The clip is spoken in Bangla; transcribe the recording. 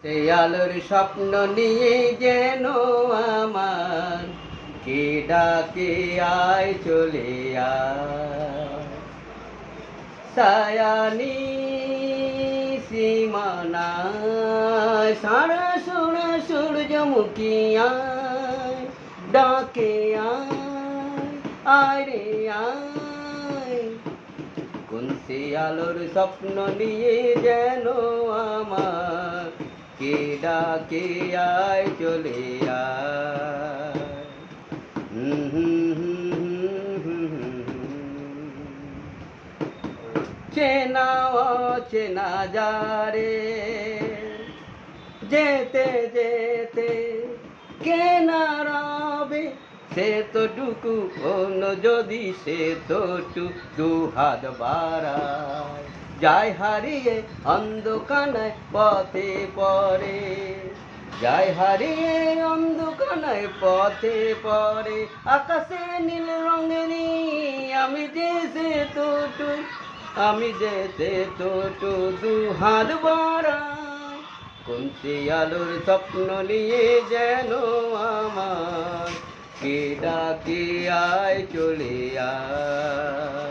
সেই আলোর স্বপ্ন নিয়ে যেন আমার কে ডাকে আয় চলে আয় সায়ানি সীমানায় সারা সোনা সূর্যমুখী আয় ডাকে আয় রে আয় কোন সে আলোর স্বপ্ন নিয়ে যেন আমার কে ডাকে আয় চলে আয় চেনা অচেনা যারে যেতে যেতে কেনা রবে সে তো টুকু অন্য যদি সে তো টুকু হাত বাড়ায় যায় হারিয়ে অন্ধকানায় পথে পরে যায় হারিয়ে অন্ধকানায় পথে পরে আকাশে নীল রঙেরই আমি যে সে তো আমি যে সে তো দু হাত বাড়ায় কোন সে আলোর স্বপ্ন নিয়ে যেন আমার কে ডাকে আয় চলে আয়।